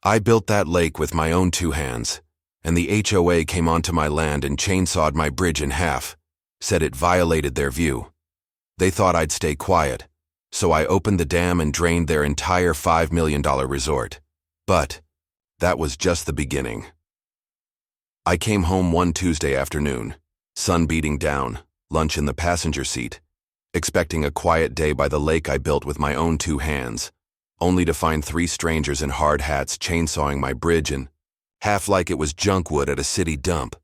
I built that lake with my own 2 hands, and the HOA came onto my land and chainsawed my bridge in half, said it violated their view. They thought I'd stay quiet, so I opened the dam and drained their entire $5 million resort. But that was just the beginning. I came home one Tuesday afternoon, sun beating down, lunch in the passenger seat, expecting a quiet day by the lake I built with my own 2 hands, only to find 3 strangers in hard hats chainsawing my bridge and half like it was junk wood at a city dump.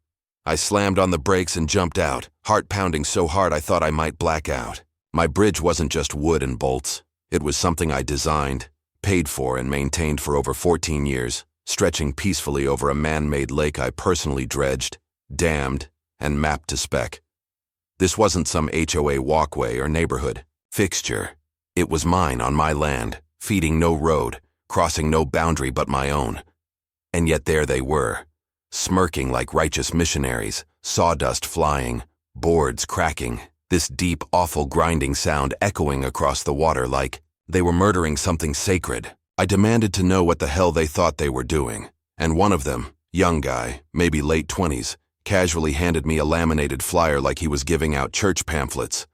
I slammed on the brakes and jumped out, heart pounding so hard I thought I might black out. My bridge wasn't just wood and bolts. It was something I designed, paid for, and maintained for over 14 years, stretching peacefully over a man-made lake I personally dredged, dammed, and mapped to spec. This wasn't some HOA walkway or neighborhood fixture. It was mine on my land, feeding no road, crossing no boundary but my own. And yet there they were, smirking like righteous missionaries, sawdust flying, boards cracking, this deep, awful grinding sound echoing across the water like they were murdering something sacred. I demanded to know what the hell they thought they were doing, and one of them, young guy, maybe late 20s, casually handed me a laminated flyer like he was giving out church pamphlets.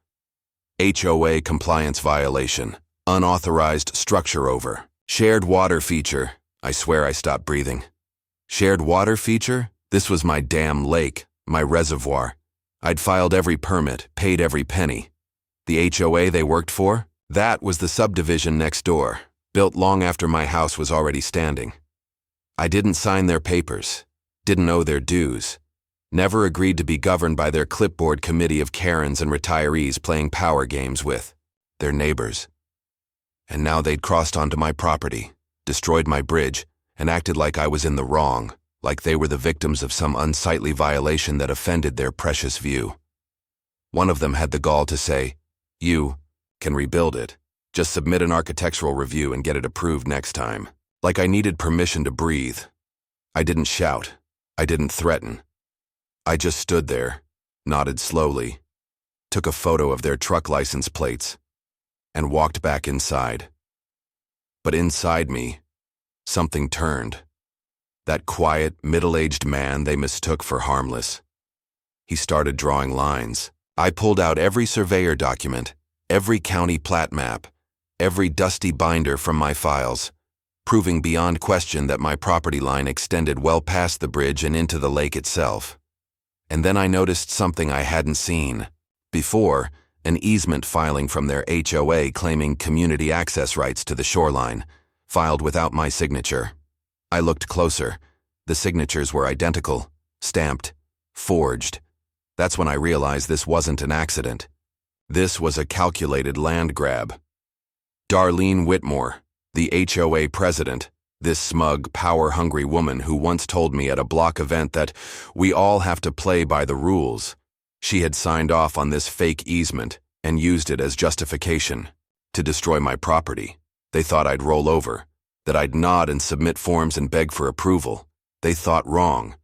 HOA compliance violation, unauthorized structure over, shared water feature. I swear I stopped breathing. Shared water feature? This was my damn lake, my reservoir. I'd filed every permit, paid every penny. The HOA they worked for? That was the subdivision next door, built long after my house was already standing. I didn't sign their papers, didn't owe their dues, never agreed to be governed by their clipboard committee of Karens and retirees playing power games with their neighbors. And now they'd crossed onto my property, destroyed my bridge, and acted like I was in the wrong, like they were the victims of some unsightly violation that offended their precious view. One of them had the gall to say, "You can rebuild it. Just submit an architectural review and get it approved next time." Like I needed permission to breathe. I didn't shout. I didn't threaten. I just stood there, nodded slowly, took a photo of their truck license plates, and walked back inside. But inside me, something turned. That quiet, middle-aged man they mistook for harmless. He started drawing lines. I pulled out every surveyor document, every county plat map, every dusty binder from my files, proving beyond question that my property line extended well past the bridge and into the lake itself. And then I noticed something I hadn't seen before, an easement filing from their HOA claiming community access rights to the shoreline, filed without my signature. I looked closer. The signatures were identical, stamped, forged. That's when I realized this wasn't an accident. This was a calculated land grab. Darlene Whitmore, the HOA president, this smug, power-hungry woman who once told me at a block event that we all have to play by the rules. She had signed off on this fake easement and used it as justification to destroy my property. They thought I'd roll over, that I'd nod and submit forms and beg for approval. They thought wrong.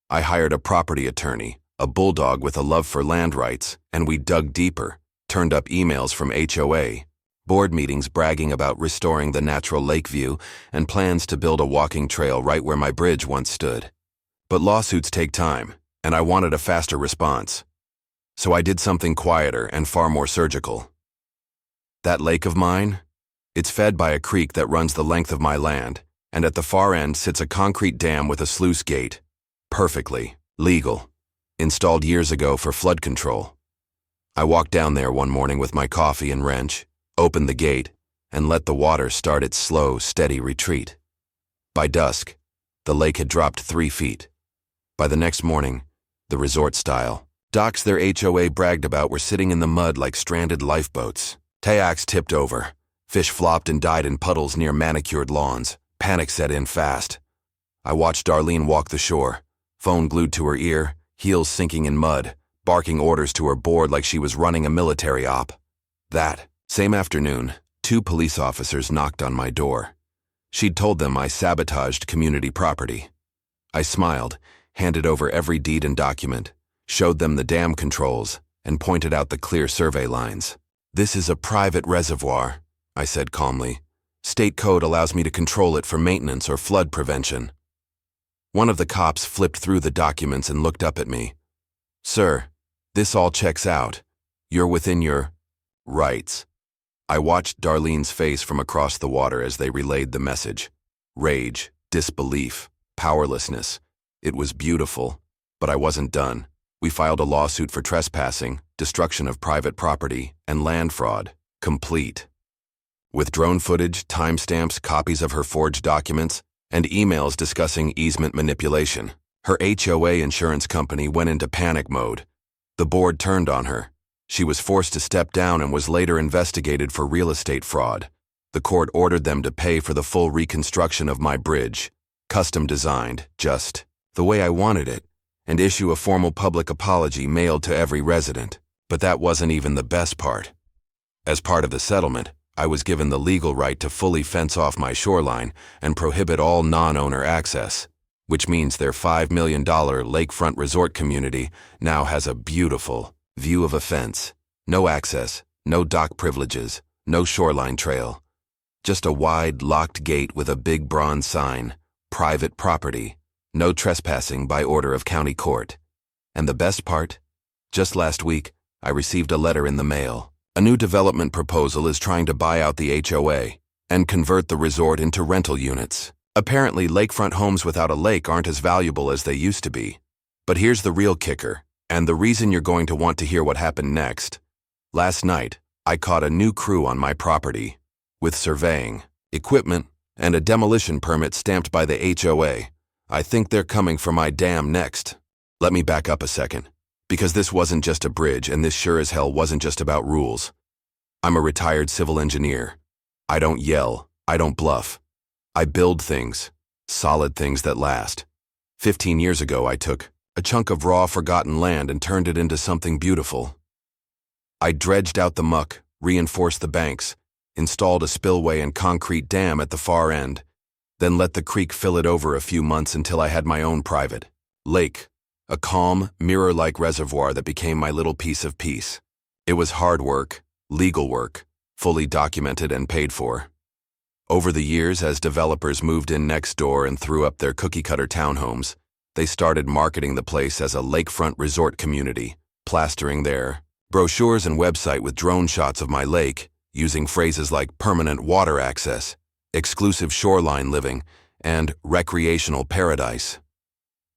I hired a property attorney, a bulldog with a love for land rights, and we dug deeper, turned up emails from HOA, board meetings bragging about restoring the natural lake view, and plans to build a walking trail right where my bridge once stood. But lawsuits take time, and I wanted a faster response. So I did something quieter and far more surgical. That lake of mine? It's fed by a creek that runs the length of my land, and at the far end sits a concrete dam with a sluice gate. Perfectly legal. Installed years ago for flood control. I walked down there one morning with my coffee and wrench, opened the gate, and let the water start its slow, steady retreat. By dusk, the lake had dropped 3 feet. By the next morning, the resort-style docks their HOA bragged about were sitting in the mud like stranded lifeboats. Kayaks tipped over. Fish flopped and died in puddles near manicured lawns. Panic set in fast. I watched Darlene walk the shore, phone glued to her ear, heels sinking in mud, barking orders to her board like she was running a military op. That same afternoon, 2 police officers knocked on my door. She'd told them I sabotaged community property. I smiled, handed over every deed and document, showed them the dam controls, and pointed out the clear survey lines. "This is a private reservoir," I said calmly. State code allows me to control it for maintenance or flood prevention. One of the cops flipped through the documents and looked up at me. Sir, this all checks out. You're within your rights. I watched Darlene's face from across the water as they relayed the message. Rage, disbelief, powerlessness. It was beautiful, but I wasn't done. We filed a lawsuit for trespassing, destruction of private property, and land fraud. Complete. With drone footage, timestamps, copies of her forged documents, and emails discussing easement manipulation. Her HOA insurance company went into panic mode. The board turned on her. She was forced to step down and was later investigated for real estate fraud. The court ordered them to pay for the full reconstruction of my bridge, custom designed, just the way I wanted it, and issue a formal public apology mailed to every resident. But that wasn't even the best part. As part of the settlement, I was given the legal right to fully fence off my shoreline and prohibit all non-owner access, which means their $5 million lakefront resort community now has a beautiful view of a fence. No access, no dock privileges, no shoreline trail. Just a wide, locked gate with a big bronze sign, private property, no trespassing by order of county court. And the best part? Just last week, I received a letter in the mail. A new development proposal is trying to buy out the HOA and convert the resort into rental units. Apparently, lakefront homes without a lake aren't as valuable as they used to be. But here's the real kicker, and the reason you're going to want to hear what happened next. Last night, I caught a new crew on my property, with surveying, equipment, and a demolition permit stamped by the HOA. I think they're coming for my dam next. Let me back up a second, because this wasn't just a bridge, and this sure as hell wasn't just about rules. I'm a retired civil engineer. I don't yell, I don't bluff. I build things, solid things that last. 15 years ago, I took a chunk of raw, forgotten land and turned it into something beautiful. I dredged out the muck, reinforced the banks, installed a spillway and concrete dam at the far end, then let the creek fill it over a few months until I had my own private lake, a calm, mirror-like reservoir that became my little piece of peace. It was hard work, legal work, fully documented and paid for. Over the years, as developers moved in next door and threw up their cookie-cutter townhomes, they started marketing the place as a lakefront resort community, plastering their brochures and website with drone shots of my lake, using phrases like permanent water access, exclusive shoreline living, and recreational paradise.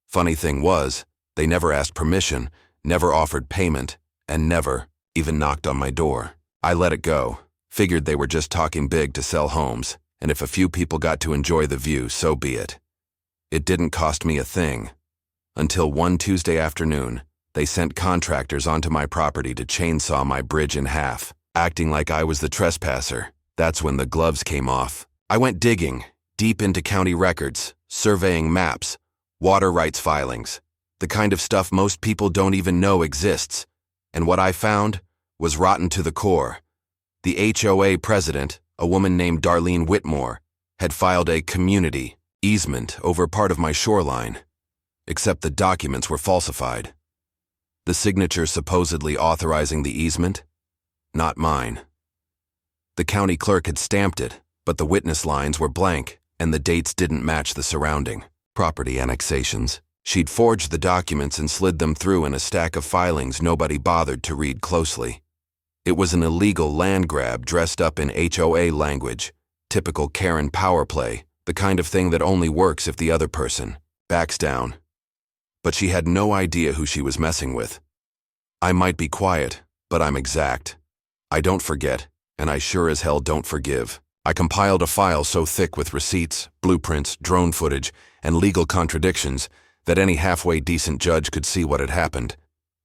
Funny thing was, they never asked permission, never offered payment, and never even knocked on my door. I let it go, figured they were just talking big to sell homes, and if a few people got to enjoy the view, so be it. It didn't cost me a thing. Until one Tuesday afternoon, they sent contractors onto my property to chainsaw my bridge in half, acting like I was the trespasser. That's when the gloves came off. I went digging, deep into county records, surveying maps, water rights filings, the kind of stuff most people don't even know exists. And what I found was rotten to the core. The HOA president, a woman named Darlene Whitmore, had filed a community easement over part of my shoreline, except the documents were falsified. The signature supposedly authorizing the easement? Not mine. The county clerk had stamped it, but the witness lines were blank, and the dates didn't match the surrounding property annexations. She'd forged the documents and slid them through in a stack of filings nobody bothered to read closely. It was an illegal land grab dressed up in HOA language, typical Karen power play, the kind of thing that only works if the other person backs down. But she had no idea who she was messing with. I might be quiet, but I'm exact. I don't forget, and I sure as hell don't forgive. I compiled a file so thick with receipts, blueprints, drone footage, and legal contradictions that any halfway decent judge could see what had happened.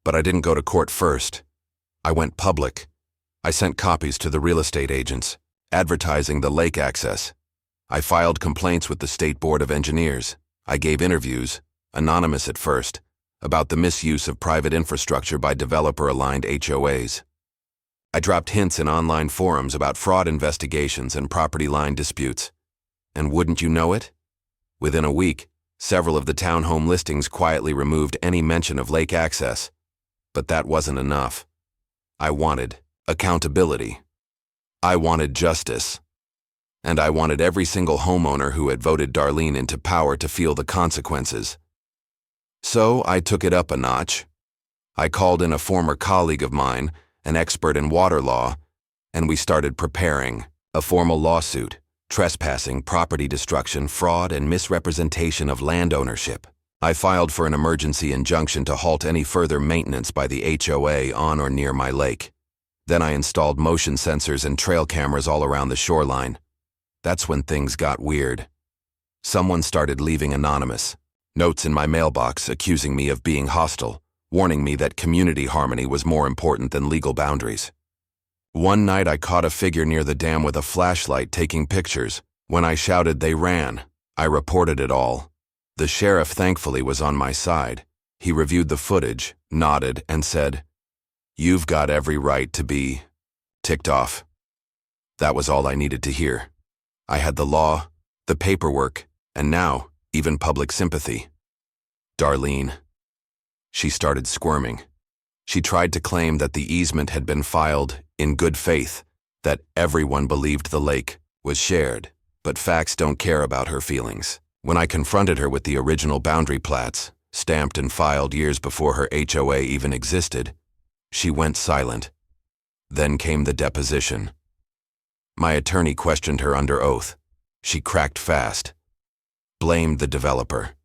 But I didn't go to court first. I went public. I sent copies to the real estate agents, advertising the lake access. I filed complaints with the State Board of Engineers. I gave interviews, anonymous at first, about the misuse of private infrastructure by developer-aligned HOAs. I dropped hints in online forums about fraud investigations and property line disputes. And wouldn't you know it? Within a week, several of the townhome listings quietly removed any mention of lake access. But that wasn't enough. I wanted accountability. I wanted justice. And I wanted every single homeowner who had voted Darlene into power to feel the consequences. So I took it up a notch. I called in a former colleague of mine, an expert in water law, and we started preparing a formal lawsuit, trespassing, property destruction, fraud, and misrepresentation of land ownership. I filed for an emergency injunction to halt any further maintenance by the HOA on or near my lake. Then I installed motion sensors and trail cameras all around the shoreline. That's when things got weird. Someone started leaving anonymous notes in my mailbox accusing me of being hostile, warning me that community harmony was more important than legal boundaries. One night I caught a figure near the dam with a flashlight taking pictures. When I shouted, they ran. I reported it all. The sheriff thankfully was on my side. He reviewed the footage, nodded, and said, "You've got every right to be ticked off." That was all I needed to hear. I had the law, the paperwork, and now, even public sympathy. Darlene. She started squirming. She tried to claim that the easement had been filed in good faith, that everyone believed the lake was shared, but facts don't care about her feelings. When I confronted her with the original boundary plats, stamped and filed years before her HOA even existed, she went silent. Then came the deposition. My attorney questioned her under oath. She cracked fast. Blamed the developer.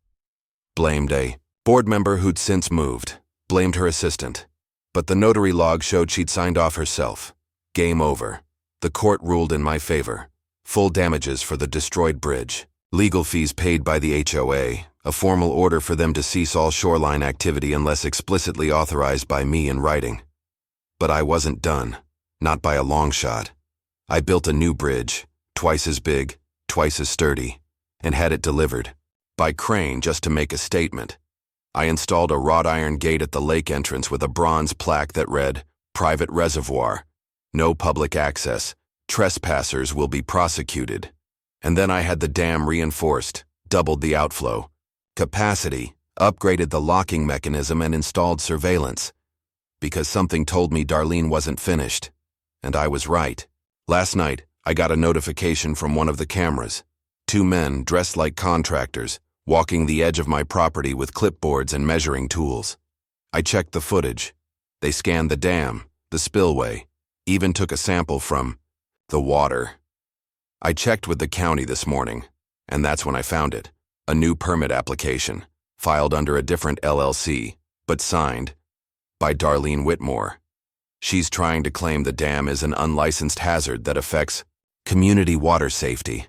Blamed a board member who'd since moved. Blamed her assistant. But the notary log showed she'd signed off herself. Game over. The court ruled in my favor. Full damages for the destroyed bridge. Legal fees paid by the HOA. A formal order for them to cease all shoreline activity unless explicitly authorized by me in writing. But I wasn't done. Not by a long shot. I built a new bridge, twice as big, twice as sturdy, and had it delivered by crane just to make a statement. I installed a wrought iron gate at the lake entrance with a bronze plaque that read, "Private reservoir. No public access. Trespassers will be prosecuted." And then I had the dam reinforced, doubled the outflow capacity, upgraded the locking mechanism, and installed surveillance. Because something told me Darlene wasn't finished. And I was right. Last night, I got a notification from one of the cameras. 2 men dressed like contractors, walking the edge of my property with clipboards and measuring tools. I checked the footage. They scanned the dam, the spillway, even took a sample from the water. I checked with the county this morning, and that's when I found it. A new permit application, filed under a different LLC, but signed by Darlene Whitmore. She's trying to claim the dam is an unlicensed hazard that affects community water safety.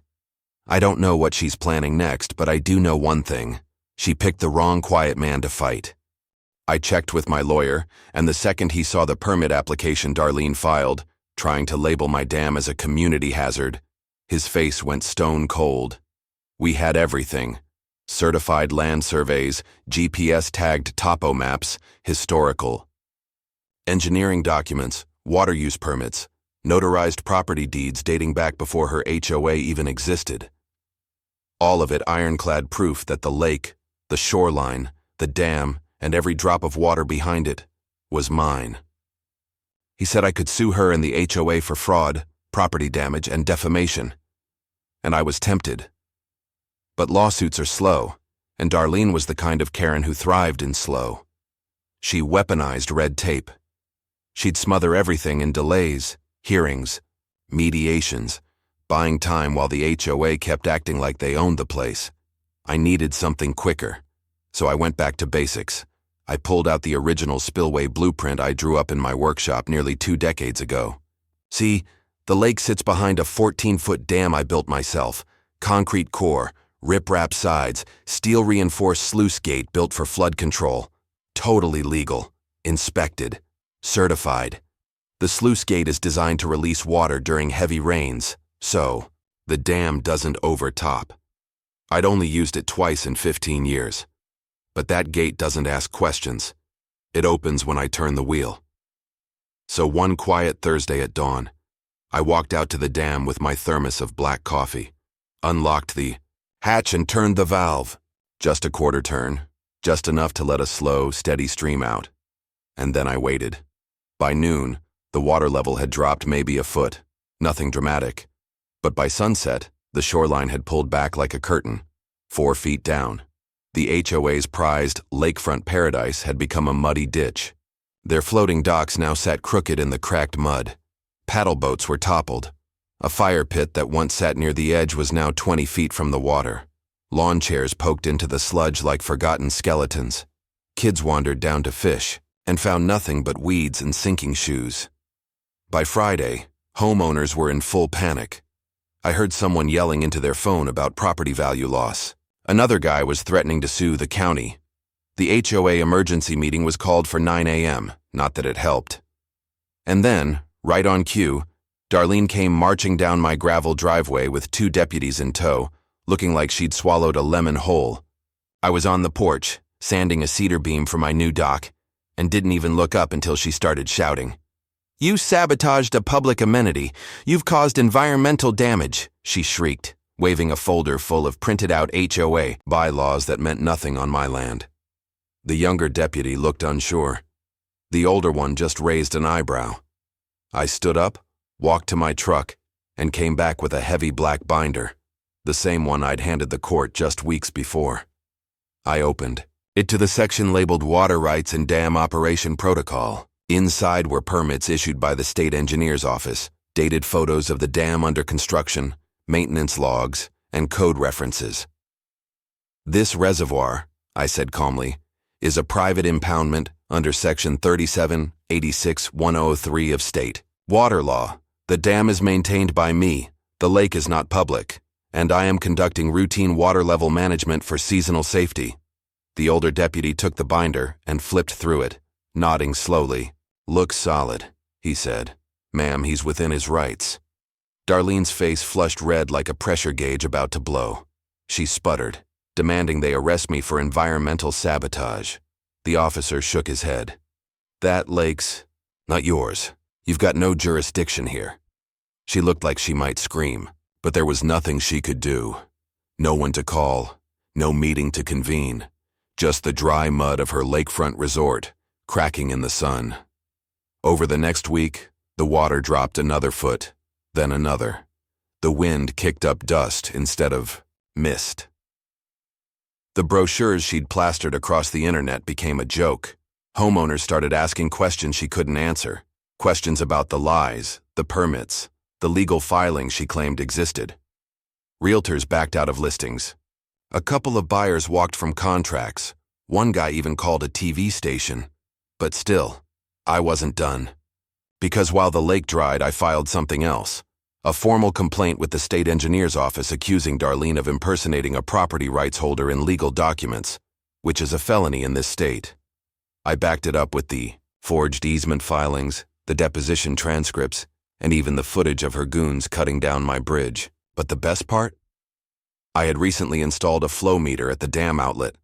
I don't know what she's planning next, but I do know one thing. She picked the wrong quiet man to fight. I checked with my lawyer, and the second he saw the permit application Darlene filed, trying to label my dam as a community hazard, his face went stone cold. We had everything. Certified land surveys, GPS-tagged topo maps, historical engineering documents, water use permits, notarized property deeds dating back before her HOA even existed. All of it ironclad proof that the lake, the shoreline, the dam, and every drop of water behind it was mine. He said I could sue her and the HOA for fraud, property damage, and defamation. And I was tempted. But lawsuits are slow, and Darlene was the kind of Karen who thrived in slow. She weaponized red tape. She'd smother everything in delays, hearings, mediations, buying time while the HOA kept acting like they owned the place. I needed something quicker, so I went back to basics. I pulled out the original spillway blueprint I drew up in my workshop nearly 2 decades ago. See, the lake sits behind a 14-foot dam I built myself, concrete core, rip-rap sides, steel-reinforced sluice gate built for flood control. Totally legal, inspected, certified. The sluice gate is designed to release water during heavy rains, so the dam doesn't overtop. I'd only used it twice in 15 years. But that gate doesn't ask questions. It opens when I turn the wheel. So one quiet Thursday at dawn, I walked out to the dam with my thermos of black coffee, unlocked the hatch and turned the valve. Just a quarter turn, just enough to let a slow, steady stream out. And then I waited. By noon, the water level had dropped maybe a foot, nothing dramatic. But by sunset, the shoreline had pulled back like a curtain, 4 feet down. The HOA's prized lakefront paradise had become a muddy ditch. Their floating docks now sat crooked in the cracked mud. Paddle boats were toppled. A fire pit that once sat near the edge was now 20 feet from the water. Lawn chairs poked into the sludge like forgotten skeletons. Kids wandered down to fish and found nothing but weeds and sinking shoes. By Friday, homeowners were in full panic. I heard someone yelling into their phone about property value loss. Another guy was threatening to sue the county. The HOA emergency meeting was called for 9 a.m., not that it helped. And then, right on cue, Darlene came marching down my gravel driveway with 2 deputies in tow, looking like she'd swallowed a lemon whole. I was on the porch, sanding a cedar beam for my new dock, and didn't even look up until she started shouting. "You sabotaged a public amenity. You've caused environmental damage," she shrieked, waving a folder full of printed-out HOA bylaws that meant nothing on my land. The younger deputy looked unsure. The older one just raised an eyebrow. I stood up, walked to my truck, and came back with a heavy black binder, the same one I'd handed the court just weeks before. I opened it to the section labeled Water Rights and Dam Operation Protocol. Inside were permits issued by the state engineer's office, dated photos of the dam under construction, maintenance logs, and code references. "This reservoir," I said calmly, "is a private impoundment under Section 3786-103 of state water law. The dam is maintained by me, the lake is not public, and I am conducting routine water level management for seasonal safety." The older deputy took the binder and flipped through it, nodding slowly. "Looks solid," he said. "Ma'am, he's within his rights." Darlene's face flushed red like a pressure gauge about to blow. She sputtered, demanding they arrest me for environmental sabotage. The officer shook his head. "That lake's not yours. You've got no jurisdiction here." She looked like she might scream, but there was nothing she could do. No one to call, no meeting to convene, just the dry mud of her lakefront resort, cracking in the sun. Over the next week, the water dropped another foot, then another. The wind kicked up dust instead of mist. The brochures she'd plastered across the internet became a joke. Homeowners started asking questions she couldn't answer. Questions about the lies, the permits, the legal filings she claimed existed. Realtors backed out of listings. A couple of buyers walked from contracts. One guy even called a TV station. But still, I wasn't done. Because while the lake dried, I filed something else. A formal complaint with the state engineer's office accusing Darlene of impersonating a property rights holder in legal documents, which is a felony in this state. I backed it up with the forged easement filings, the deposition transcripts, and even the footage of her goons cutting down my bridge. But the best part? I had recently installed a flow meter at the dam outlet,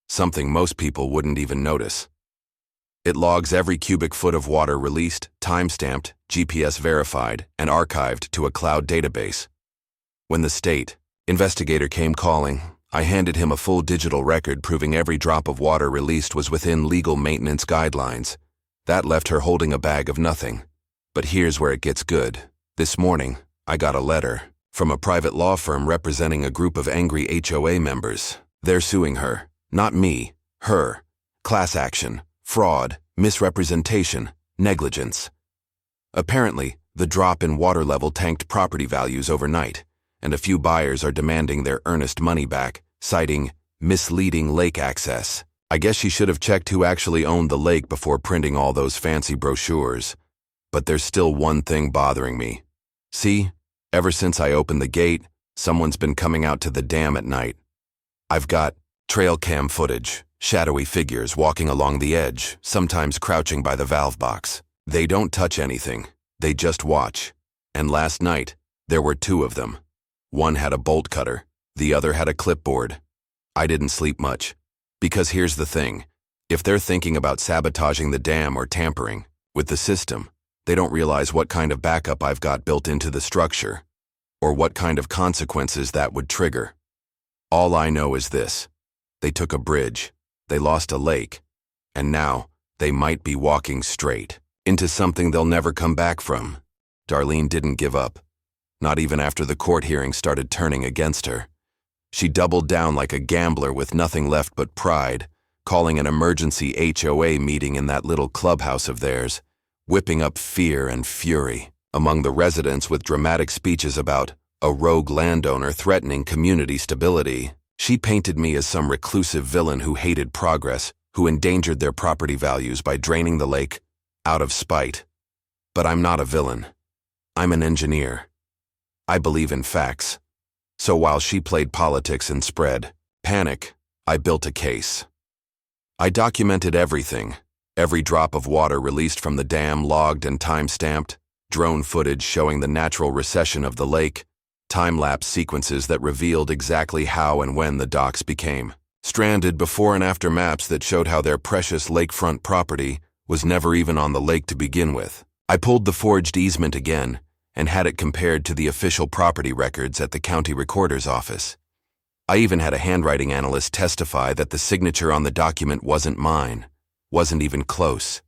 something most people wouldn't even notice. It logs every cubic foot of water released, time-stamped, GPS verified, and archived to a cloud database. When the state investigator came calling, I handed him a full digital record proving every drop of water released was within legal maintenance guidelines. That left her holding a bag of nothing. But here's where it gets good. This morning, I got a letter from a private law firm representing a group of angry HOA members. They're suing her, not me, her. Class action, fraud, misrepresentation, negligence. Apparently, the drop in water level tanked property values overnight, and a few buyers are demanding their earnest money back, citing misleading lake access. I guess she should have checked who actually owned the lake before printing all those fancy brochures. But there's still one thing bothering me. See, ever since I opened the gate, someone's been coming out to the dam at night. I've got trail cam footage, shadowy figures walking along the edge, sometimes crouching by the valve box. They don't touch anything, they just watch. And last night, there were 2 of them. One had a bolt cutter, the other had a clipboard. I didn't sleep much. Because here's the thing, if they're thinking about sabotaging the dam or tampering with the system, they don't realize what kind of backup I've got built into the structure, or what kind of consequences that would trigger. All I know is this: they took a bridge, they lost a lake, and now they might be walking straight into something they'll never come back from. Darlene didn't give up. not even after the court hearing started turning against her. She doubled down like a gambler with nothing left but pride, calling an emergency HOA meeting in that little clubhouse of theirs, whipping up fear and fury among the residents with dramatic speeches about a rogue landowner threatening community stability. She painted me as some reclusive villain who hated progress, who endangered their property values by draining the lake out of spite. But I'm not a villain. I'm an engineer. I believe in facts. So while she played politics and spread panic, I built a case. I documented everything, every drop of water released from the dam logged and time-stamped, drone footage showing the natural recession of the lake, time-lapse sequences that revealed exactly how and when the docks became stranded, before and after maps that showed how their precious lakefront property was never even on the lake to begin with. I pulled the forged easement again and had it compared to the official property records at the county recorder's office. I even had a handwriting analyst testify that the signature on the document wasn't mine, wasn't even close.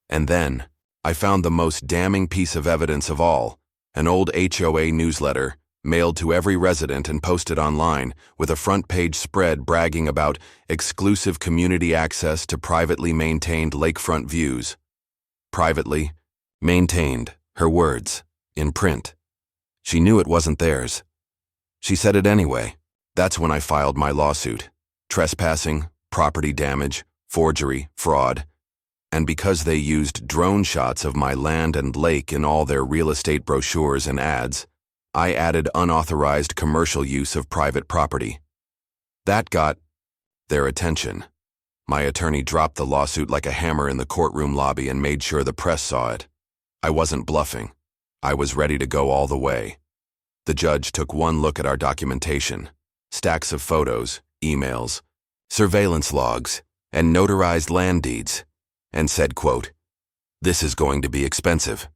And then, I found the most damning piece of evidence of all, an old HOA newsletter mailed to every resident and posted online with a front-page spread bragging about exclusive community access to privately maintained lakefront views. Privately maintained, her words, in print. She knew it wasn't theirs. She said it anyway. That's when I filed my lawsuit. Trespassing, property damage, forgery, fraud. And because they used drone shots of my land and lake in all their real estate brochures and ads, I added unauthorized commercial use of private property. That got their attention. My attorney dropped the lawsuit like a hammer in the courtroom lobby and made sure the press saw it. I wasn't bluffing. I was ready to go all the way. The judge took one look at our documentation, stacks of photos, emails, surveillance logs, and notarized land deeds, and said, quote, "This is going to be expensive."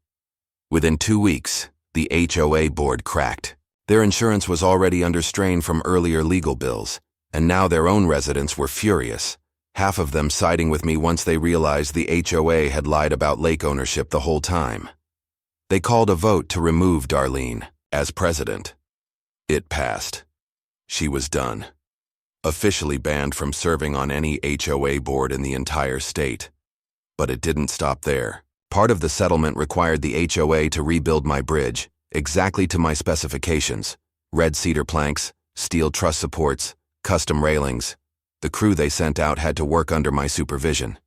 Within 2 weeks, the HOA board cracked. Their insurance was already under strain from earlier legal bills, and now their own residents were furious, half of them siding with me once they realized the HOA had lied about lake ownership the whole time. They called a vote to remove Darlene as president. It passed. She was done. Officially banned from serving on any HOA board in the entire state. But it didn't stop there. Part of the settlement required the HOA to rebuild my bridge, exactly to my specifications: red cedar planks, steel truss supports, custom railings. The crew they sent out had to work under my supervision.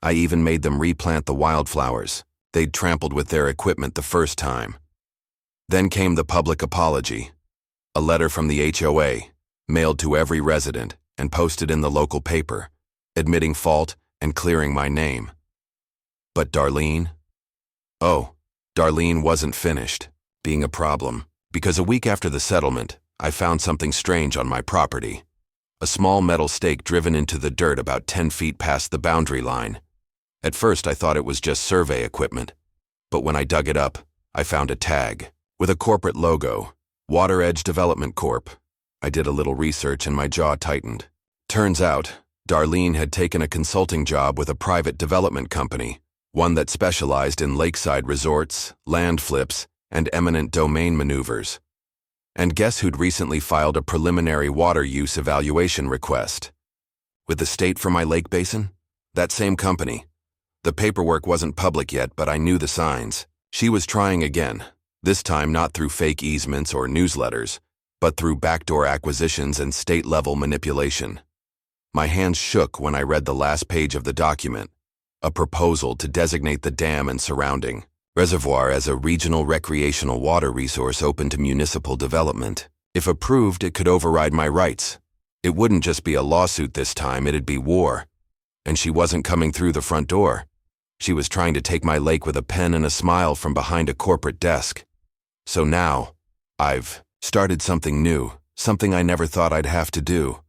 I even made them replant the wildflowers they'd trampled with their equipment the first time. Then came the public apology, a letter from the HOA, mailed to every resident and posted in the local paper, admitting fault and clearing my name. But Darlene? Oh, Darlene wasn't finished being a problem, because a week after the settlement, I found something strange on my property. A small metal stake driven into the dirt about 10 feet past the boundary line. At first I thought it was just survey equipment, but when I dug it up, I found a tag with a corporate logo, Water Edge Development Corp. I did a little research and my jaw tightened. Turns out, Darlene had taken a consulting job with a private development company, one that specialized in lakeside resorts, land flips, and eminent domain maneuvers. And guess who'd recently filed a preliminary water use evaluation request? With the state for my lake basin? That same company. The paperwork wasn't public yet, but I knew the signs. She was trying again, this time not through fake easements or newsletters, but through backdoor acquisitions and state-level manipulation. My hands shook when I read the last page of the document, a proposal to designate the dam and surrounding reservoir as a regional recreational water resource open to municipal development. If approved, it could override my rights. It wouldn't just be a lawsuit this time, it'd be war. And she wasn't coming through the front door. She was trying to take my lake with a pen and a smile from behind a corporate desk. So now, I've started something new, something I never thought I'd have to do.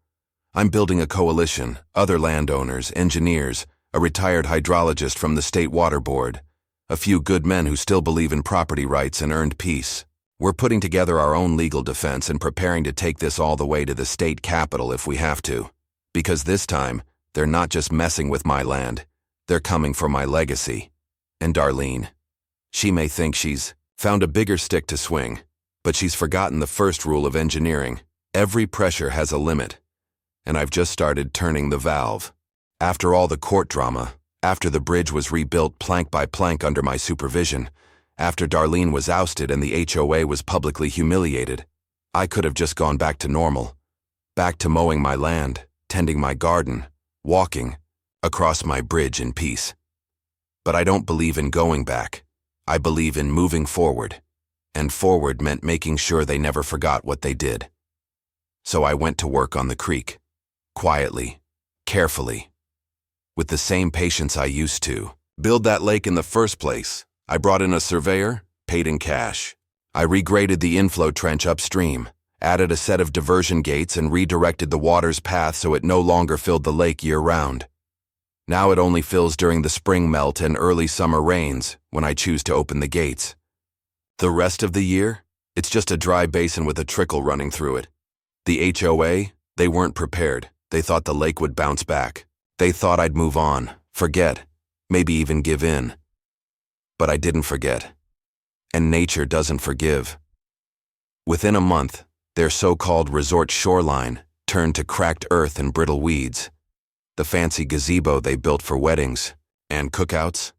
I'm building a coalition, other landowners, engineers, a retired hydrologist from the State Water Board, a few good men who still believe in property rights and earned peace. We're putting together our own legal defense and preparing to take this all the way to the state capitol if we have to. Because this time, they're not just messing with my land, they're coming for my legacy. And Darlene, she may think she's found a bigger stick to swing, But she's forgotten the first rule of engineering. Every pressure has a limit. And I've just started turning the valve. After all the court drama, after the bridge was rebuilt plank by plank under my supervision, after Darlene was ousted and the HOA was publicly humiliated, I could have just gone back to normal. Back to mowing my land, tending my garden, walking across my bridge in peace. But I don't believe in going back. I believe in moving forward. And forward meant making sure they never forgot what they did. So I went to work on the creek. Quietly, carefully, with the same patience I used to. Build that lake in the first place. I brought in a surveyor, paid in cash. I regraded the inflow trench upstream, added a set of diversion gates and redirected the water's path so it no longer filled the lake year-round. Now it only fills during the spring melt and early summer rains when I choose to open the gates. The rest of the year, it's just a dry basin with a trickle running through it. The HOA, they weren't prepared. They thought the lake would bounce back. They thought I'd move on, forget, maybe even give in. But I didn't forget. And nature doesn't forgive. Within a month, their so-called resort shoreline turned to cracked earth and brittle weeds. The fancy gazebo they built for weddings and cookouts,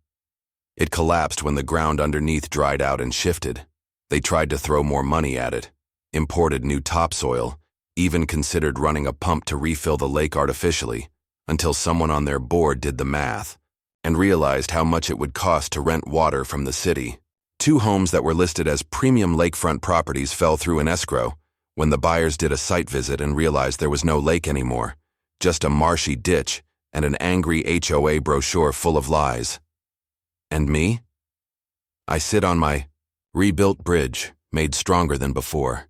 it collapsed when the ground underneath dried out and shifted. They tried to throw more money at it, imported new topsoil, even considered running a pump to refill the lake artificially, until someone on their board did the math and realized how much it would cost to rent water from the city. 2 homes that were listed as premium lakefront properties fell through in escrow when the buyers did a site visit and realized there was no lake anymore, just a marshy ditch and an angry HOA brochure full of lies. And me? I sit on my rebuilt bridge, made stronger than before,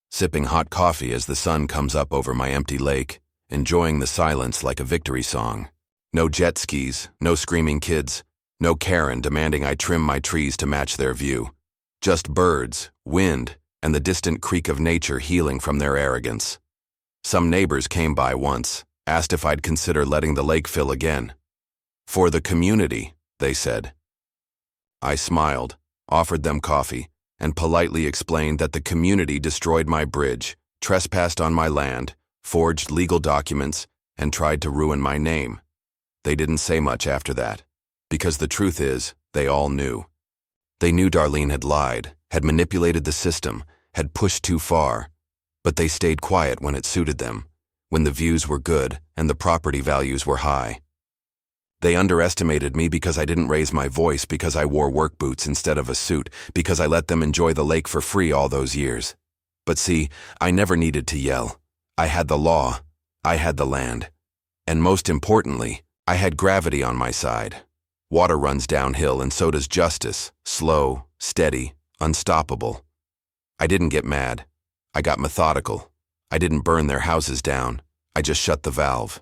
sipping hot coffee as the sun comes up over my empty lake, enjoying the silence like a victory song. No jet skis, no screaming kids, no Karen demanding I trim my trees to match their view. Just birds, wind, and the distant creak of nature healing from their arrogance. Some neighbors came by once, asked if I'd consider letting the lake fill again. For the community, they said. I smiled, offered them coffee, and politely explained that the community destroyed my bridge, trespassed on my land, forged legal documents, and tried to ruin my name. They didn't say much after that, because the truth is, they all knew. They knew Darlene had lied, had manipulated the system, had pushed too far, but they stayed quiet when it suited them, when the views were good and the property values were high. They underestimated me because I didn't raise my voice, because I wore work boots instead of a suit, because I let them enjoy the lake for free all those years. But see, I never needed to yell. I had the law, I had the land, and most importantly, I had gravity on my side. Water runs downhill and so does justice, slow, steady, unstoppable. I didn't get mad. I got methodical. I didn't burn their houses down. I just shut the valve.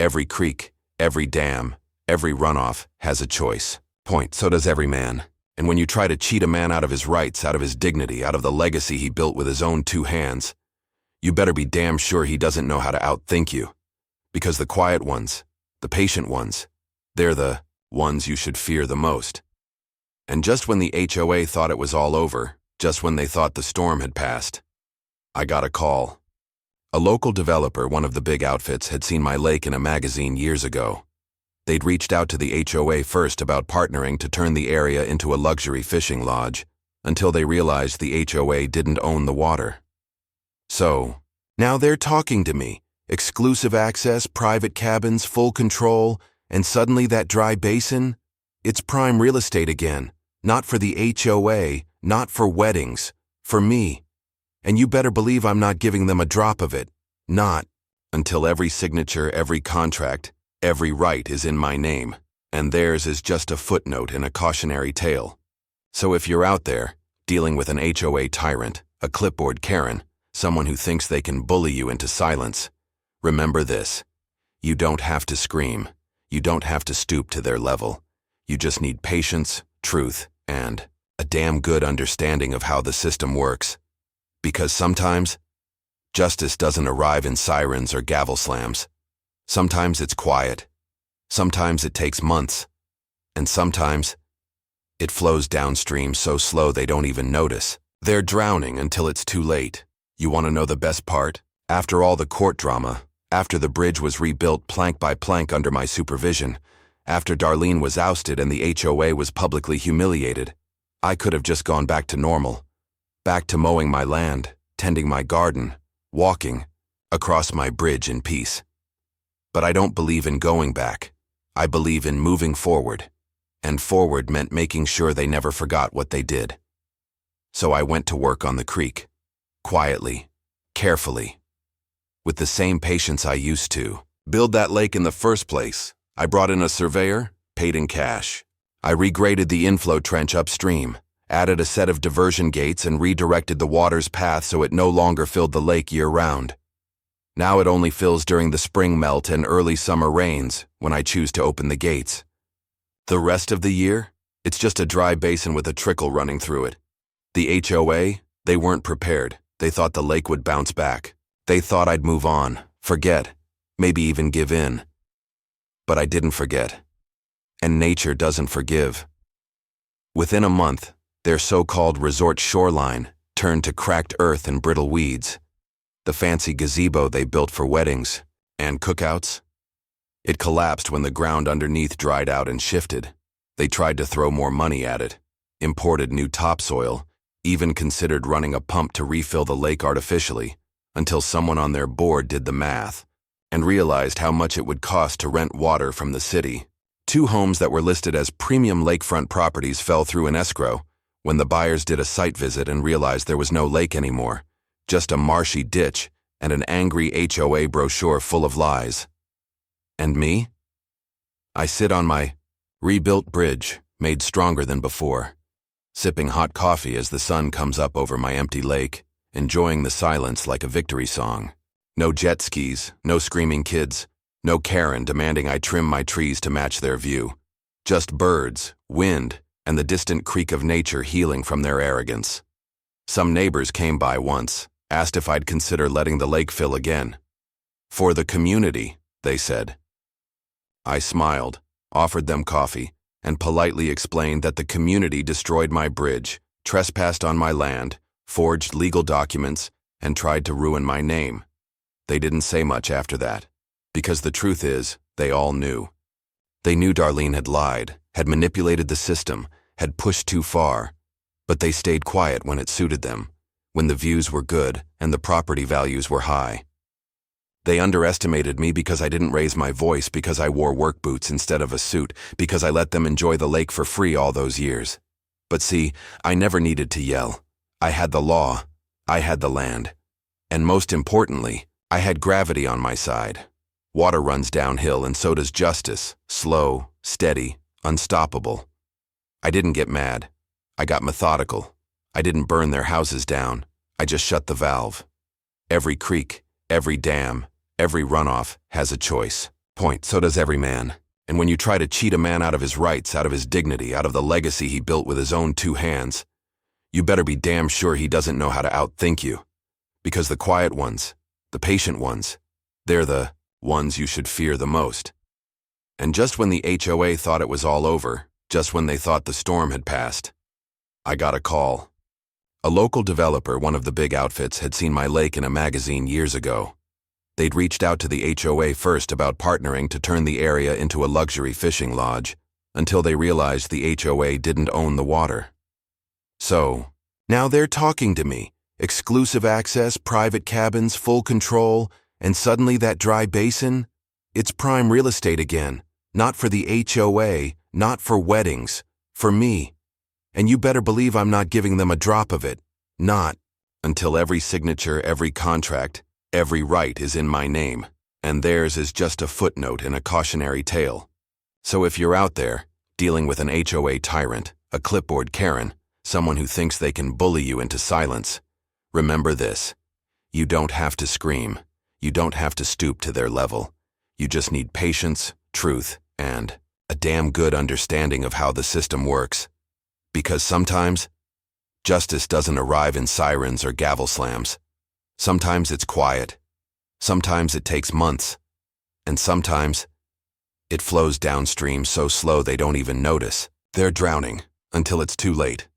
Every creek, every dam, every runoff has a choice. Point, so does every man. And when you try to cheat a man out of his rights, out of his dignity, out of the legacy he built with his own 2 hands, you better be damn sure he doesn't know how to outthink you. Because the quiet ones, the patient ones, they're the ones you should fear the most. And just when the HOA thought it was all over, just when they thought the storm had passed, I got a call. A local developer, one of the big outfits, had seen my lake in a magazine years ago. They'd reached out to the HOA first about partnering to turn the area into a luxury fishing lodge, until they realized the HOA didn't own the water. So, now they're talking to me. Exclusive access, private cabins, full control, and suddenly that dry basin? It's prime real estate again. Not for the HOA, not for weddings, for me. And you better believe I'm not giving them a drop of it. Not until every signature, every contract, every right is in my name, and theirs is just a footnote in a cautionary tale. So if you're out there, dealing with an HOA tyrant, a clipboard Karen, someone who thinks they can bully you into silence, remember this. You don't have to scream. You don't have to stoop to their level. You just need patience, truth, and a damn good understanding of how the system works. Because sometimes, justice doesn't arrive in sirens or gavel slams. Sometimes it's quiet. Sometimes it takes months. And sometimes, it flows downstream so slow they don't even notice. They're drowning until it's too late. You want to know the best part? After all the court drama, after the bridge was rebuilt plank by plank under my supervision, after Darlene was ousted and the HOA was publicly humiliated, I could have just gone back to normal. Back to mowing my land, tending my garden, walking across my bridge in peace. But I don't believe in going back. I believe in moving forward. And forward meant making sure they never forgot what they did. So I went to work on the creek. Quietly, carefully, with the same patience I used to. Build that lake in the first place. I brought in a surveyor, paid in cash. I regraded the inflow trench upstream, added a set of diversion gates and redirected the water's path so it no longer filled the lake year-round. Now it only fills during the spring melt and early summer rains when I choose to open the gates. The rest of the year, it's just a dry basin with a trickle running through it. The HOA, they weren't prepared. They thought the lake would bounce back. They thought I'd move on, forget, maybe even give in. But I didn't forget. And nature doesn't forgive. Within a month, their so-called resort shoreline turned to cracked earth and brittle weeds. The fancy gazebo they built for weddings and cookouts, it collapsed when the ground underneath dried out and shifted. They tried to throw more money at it, imported new topsoil, even considered running a pump to refill the lake artificially, until someone on their board did the math and realized how much it would cost to rent water from the city. 2 homes that were listed as premium lakefront properties fell through in escrow when the buyers did a site visit and realized there was no lake anymore, just a marshy ditch and an angry HOA brochure full of lies. And me? I sit on my rebuilt bridge, made stronger than before, sipping hot coffee as the sun comes up over my empty lake, enjoying the silence like a victory song. No jet skis, no screaming kids, no Karen demanding I trim my trees to match their view. Just birds, wind, and the distant creak of nature healing from their arrogance. Some neighbors came by once, asked if I'd consider letting the lake fill again. For the community, they said. I smiled, offered them coffee, and politely explained that the community destroyed my bridge, trespassed on my land, forged legal documents, and tried to ruin my name. They didn't say much after that, because the truth is, they all knew. They knew Darlene had lied, had manipulated the system, had pushed too far, but they stayed quiet when it suited them, when the views were good and the property values were high. They underestimated me because I didn't raise my voice, because I wore work boots instead of a suit, because I let them enjoy the lake for free all those years. But see, I never needed to yell. I had the law, I had the land, and most importantly, I had gravity on my side. Water runs downhill and so does justice, slow, steady, unstoppable. I didn't get mad. I got methodical. I didn't burn their houses down. I just shut the valve. Every creek, every dam, every runoff has a choice. Point, so does every man. And when you try to cheat a man out of his rights, out of his dignity, out of the legacy he built with his own 2 hands, you better be damn sure he doesn't know how to outthink you. Because the quiet ones, the patient ones, they're the ones you should fear the most. And just when the HOA thought it was all over, just when they thought the storm had passed, I got a call. A local developer, one of the big outfits, had seen my lake in a magazine years ago. They'd reached out to the HOA first about partnering to turn the area into a luxury fishing lodge, until they realized the HOA didn't own the water. So, now they're talking to me. Exclusive access, private cabins, full control, and suddenly that dry basin? It's prime real estate again. Not for the HOA, not for weddings, for me. And you better believe I'm not giving them a drop of it. Not until every signature, every contract, every right is in my name, and theirs is just a footnote in a cautionary tale. So if you're out there, dealing with an HOA tyrant, a clipboard Karen, someone who thinks they can bully you into silence, remember this. You don't have to scream. You don't have to stoop to their level. You just need patience, truth, and a damn good understanding of how the system works. Because sometimes, justice doesn't arrive in sirens or gavel slams. Sometimes it's quiet. Sometimes it takes months. And sometimes, it flows downstream so slow they don't even notice. They're drowning until it's too late.